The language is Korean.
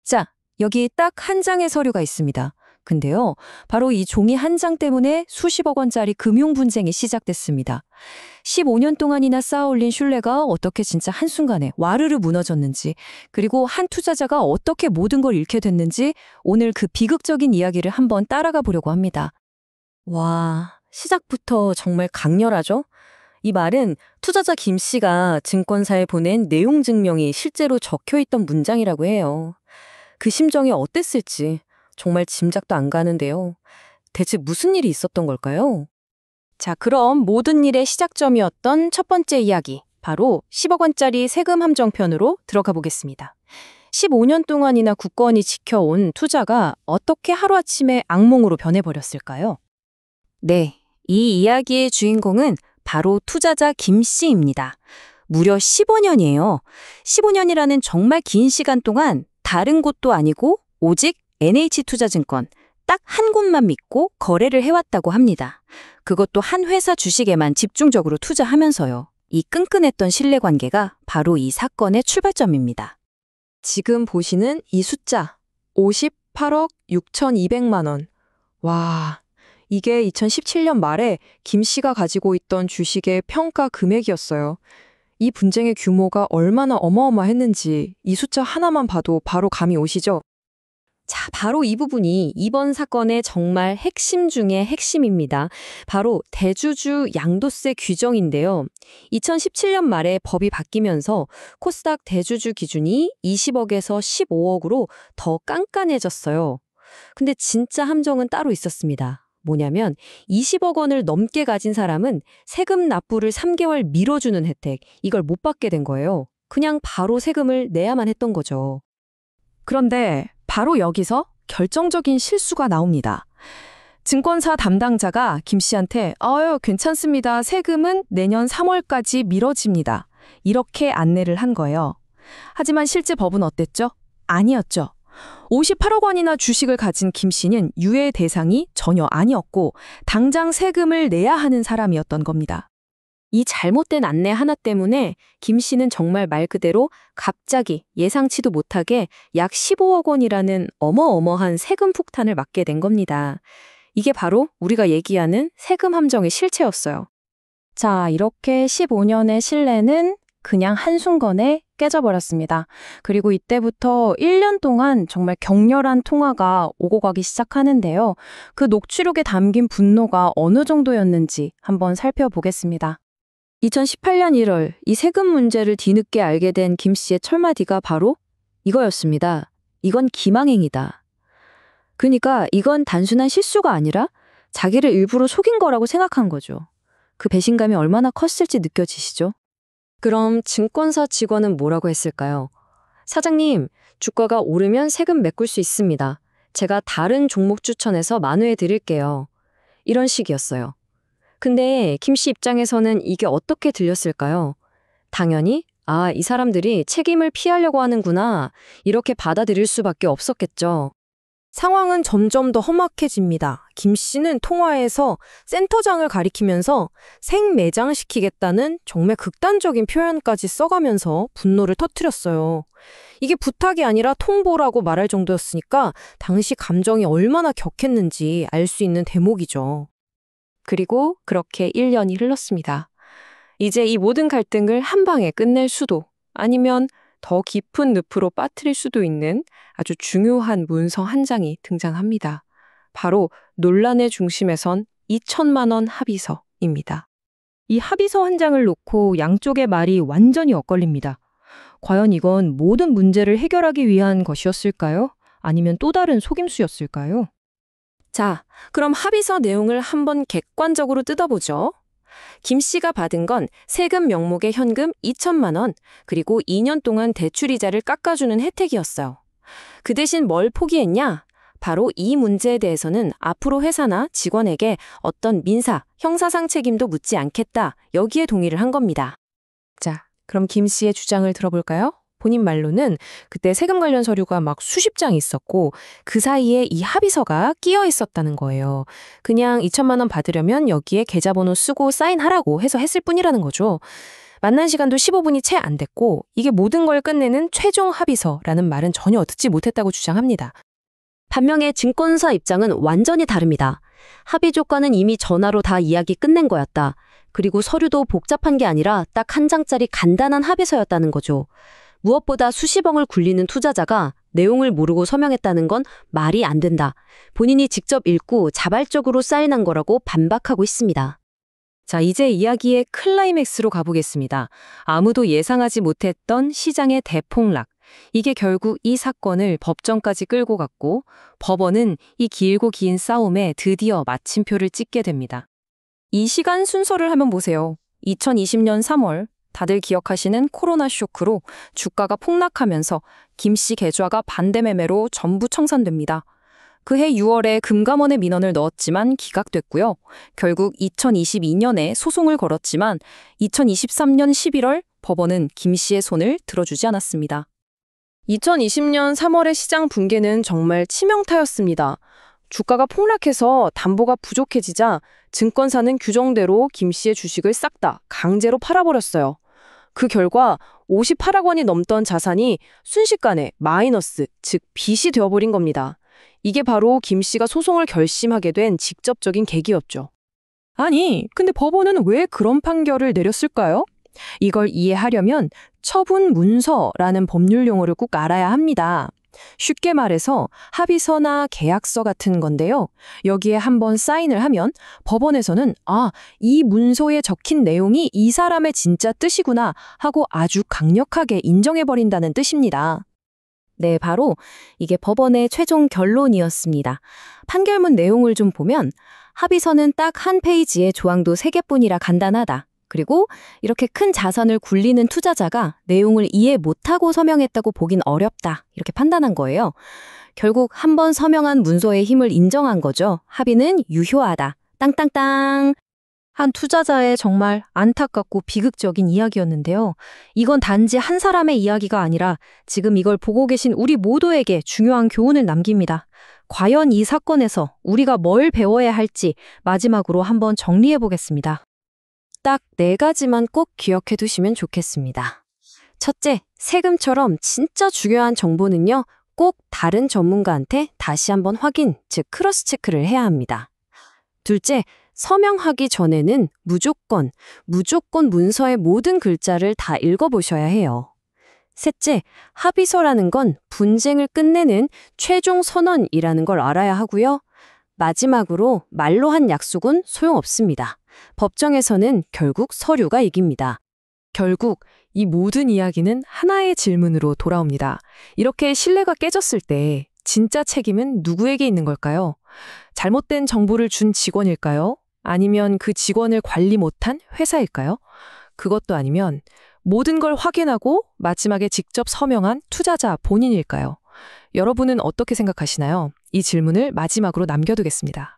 자, 여기 딱 한 장의 서류가 있습니다. 근데요, 바로 이 종이 한 장 때문에 수십억 원짜리 금융 분쟁이 시작됐습니다. 15년 동안이나 쌓아올린 신뢰가 어떻게 진짜 한순간에 와르르 무너졌는지, 그리고 한 투자자가 어떻게 모든 걸 잃게 됐는지 오늘 그 비극적인 이야기를 한번 따라가 보려고 합니다. 와, 시작부터 정말 강렬하죠? 이 말은 투자자 김 씨가 증권사에 보낸 내용 증명이 실제로 적혀있던 문장이라고 해요. 그 심정이 어땠을지 정말 짐작도 안 가는데요. 대체 무슨 일이 있었던 걸까요? 자, 그럼 모든 일의 시작점이었던 첫 번째 이야기, 바로 10억 원짜리 세금 함정편으로 들어가 보겠습니다. 15년 동안이나 굳건히 지켜온 투자가 어떻게 하루아침에 악몽으로 변해버렸을까요? 네, 이 이야기의 주인공은 바로 투자자 김 씨입니다. 무려 15년이에요. 15년이라는 정말 긴 시간 동안 다른 곳도 아니고 오직 NH투자증권 딱 한 곳만 믿고 거래를 해왔다고 합니다. 그것도 한 회사 주식에만 집중적으로 투자하면서요. 이 끈끈했던 신뢰관계가 바로 이 사건의 출발점입니다. 지금 보시는 이 숫자, 58억 6,200만 원. 와, 이게 2017년 말에 김 씨가 가지고 있던 주식의 평가 금액이었어요. 이 분쟁의 규모가 얼마나 어마어마했는지 이 숫자 하나만 봐도 바로 감이 오시죠? 자, 바로 이 부분이 이번 사건의 정말 핵심 중의 핵심입니다. 바로 대주주 양도세 규정인데요. 2017년 말에 법이 바뀌면서 코스닥 대주주 기준이 20억에서 15억으로 더 깐깐해졌어요. 근데 진짜 함정은 따로 있었습니다. 뭐냐면 20억 원을 넘게 가진 사람은 세금 납부를 3개월 미뤄주는 혜택, 이걸 못 받게 된 거예요. 그냥 바로 세금을 내야만 했던 거죠. 그런데 바로 여기서 결정적인 실수가 나옵니다. 증권사 담당자가 김 씨한테 괜찮습니다. 세금은 내년 3월까지 미뤄집니다. 이렇게 안내를 한 거예요. 하지만 실제 법은 어땠죠? 아니었죠. 58억 원이나 주식을 가진 김 씨는 유예 대상이 전혀 아니었고 당장 세금을 내야 하는 사람이었던 겁니다. 이 잘못된 안내 하나 때문에 김 씨는 정말 말 그대로 갑자기 예상치도 못하게 약 15억 원이라는 어마어마한 세금 폭탄을 맞게 된 겁니다. 이게 바로 우리가 얘기하는 세금 함정의 실체였어요. 자, 이렇게 15년의 신뢰는 그냥 한순간에 깨져버렸습니다. 그리고 이때부터 1년 동안 정말 격렬한 통화가 오고 가기 시작하는데요. 그 녹취록에 담긴 분노가 어느 정도였는지 한번 살펴보겠습니다. 2018년 1월 이 세금 문제를 뒤늦게 알게 된 김 씨의 철마디가 바로 이거였습니다. 이건 기망행위다. 그러니까 이건 단순한 실수가 아니라 자기를 일부러 속인 거라고 생각한 거죠. 그 배신감이 얼마나 컸을지 느껴지시죠? 그럼 증권사 직원은 뭐라고 했을까요? 사장님, 주가가 오르면 세금 메꿀 수 있습니다. 제가 다른 종목 추천해서 만회해 드릴게요. 이런 식이었어요. 근데 김 씨 입장에서는 이게 어떻게 들렸을까요? 당연히 이 사람들이 책임을 피하려고 하는구나, 이렇게 받아들일 수밖에 없었겠죠. 상황은 점점 더 험악해집니다. 김 씨는 통화에서 센터장을 가리키면서 생매장시키겠다는 정말 극단적인 표현까지 써가면서 분노를 터뜨렸어요. 이게 부탁이 아니라 통보라고 말할 정도였으니까 당시 감정이 얼마나 격했는지 알 수 있는 대목이죠. 그리고 그렇게 1년이 흘렀습니다. 이제 이 모든 갈등을 한 방에 끝낼 수도, 아니면 더 깊은 늪으로 빠뜨릴 수도 있는 아주 중요한 문서 한 장이 등장합니다. 바로 논란의 중심에 선 2천만 원 합의서입니다. 이 합의서 한 장을 놓고 양쪽의 말이 완전히 엇갈립니다. 과연 이건 모든 문제를 해결하기 위한 것이었을까요? 아니면 또 다른 속임수였을까요? 자, 그럼 합의서 내용을 한번 객관적으로 뜯어보죠. 김 씨가 받은 건 세금 명목의 현금 2천만 원, 그리고 2년 동안 대출이자를 깎아주는 혜택이었어요. 그 대신 뭘 포기했냐? 바로 이 문제에 대해서는 앞으로 회사나 직원에게 어떤 민사, 형사상 책임도 묻지 않겠다, 여기에 동의를 한 겁니다. 자, 그럼 김 씨의 주장을 들어볼까요? 본인 말로는 그때 세금 관련 서류가 막 수십 장 있었고 그 사이에 이 합의서가 끼어 있었다는 거예요. 그냥 2천만 원 받으려면 여기에 계좌번호 쓰고 사인하라고 해서 했을 뿐이라는 거죠. 만난 시간도 15분이 채 안 됐고 이게 모든 걸 끝내는 최종 합의서라는 말은 전혀 듣지 못했다고 주장합니다. 반면에 증권사 입장은 완전히 다릅니다. 합의 조건은 이미 전화로 다 이야기 끝낸 거였다. 그리고 서류도 복잡한 게 아니라 딱 한 장짜리 간단한 합의서였다는 거죠. 무엇보다 수십억을 굴리는 투자자가 내용을 모르고 서명했다는 건 말이 안 된다. 본인이 직접 읽고 자발적으로 사인한 거라고 반박하고 있습니다. 자, 이제 이야기의 클라이맥스로 가보겠습니다. 아무도 예상하지 못했던 시장의 대폭락. 이게 결국 이 사건을 법정까지 끌고 갔고 법원은 이 길고 긴 싸움에 드디어 마침표를 찍게 됩니다. 이 시간 순서를 한번 보세요. 2020년 3월 다들 기억하시는 코로나 쇼크로 주가가 폭락하면서 김씨 계좌가 반대 매매로 전부 청산됩니다. 그해 6월에 금감원에 민원을 넣었지만 기각됐고요. 결국 2022년에 소송을 걸었지만 2023년 11월 법원은 김씨의 손을 들어주지 않았습니다. 2020년 3월의 시장 붕괴는 정말 치명타였습니다. 주가가 폭락해서 담보가 부족해지자 증권사는 규정대로 김씨의 주식을 싹 다 강제로 팔아버렸어요. 그 결과 58억 원이 넘던 자산이 순식간에 마이너스, 즉 빚이 되어버린 겁니다. 이게 바로 김씨가 소송을 결심하게 된 직접적인 계기였죠. 아니, 근데 법원은 왜 그런 판결을 내렸을까요? 이걸 이해하려면 처분 문서라는 법률 용어를 꼭 알아야 합니다. 쉽게 말해서 합의서나 계약서 같은 건데요. 여기에 한번 사인을 하면 법원에서는 이 문서에 적힌 내용이 이 사람의 진짜 뜻이구나 하고 아주 강력하게 인정해버린다는 뜻입니다. 네, 바로 이게 법원의 최종 결론이었습니다. 판결문 내용을 좀 보면 합의서는 딱 한 페이지에 조항도 3개뿐이라 간단하다. 그리고 이렇게 큰 자산을 굴리는 투자자가 내용을 이해 못하고 서명했다고 보긴 어렵다. 이렇게 판단한 거예요. 결국 한번 서명한 문서의 힘을 인정한 거죠. 합의는 유효하다. 땅땅땅. 한 투자자의 정말 안타깝고 비극적인 이야기였는데요. 이건 단지 한 사람의 이야기가 아니라 지금 이걸 보고 계신 우리 모두에게 중요한 교훈을 남깁니다. 과연 이 사건에서 우리가 뭘 배워야 할지 마지막으로 한번 정리해 보겠습니다. 딱 4가지만 꼭 기억해 두시면 좋겠습니다. 첫째, 세금처럼 진짜 중요한 정보는요, 꼭 다른 전문가한테 다시 한번 확인, 즉 크로스 체크를 해야 합니다. 둘째, 서명하기 전에는 무조건 문서의 모든 글자를 다 읽어보셔야 해요. 셋째, 합의서라는 건 분쟁을 끝내는 최종 선언이라는 걸 알아야 하고요. 마지막으로 말로 한 약속은 소용없습니다. 법정에서는 결국 서류가 이깁니다. 결국 이 모든 이야기는 하나의 질문으로 돌아옵니다. 이렇게 신뢰가 깨졌을 때 진짜 책임은 누구에게 있는 걸까요? 잘못된 정보를 준 직원일까요? 아니면 그 직원을 관리 못한 회사일까요? 그것도 아니면 모든 걸 확인하고 마지막에 직접 서명한 투자자 본인일까요? 여러분은 어떻게 생각하시나요? 이 질문을 마지막으로 남겨두겠습니다.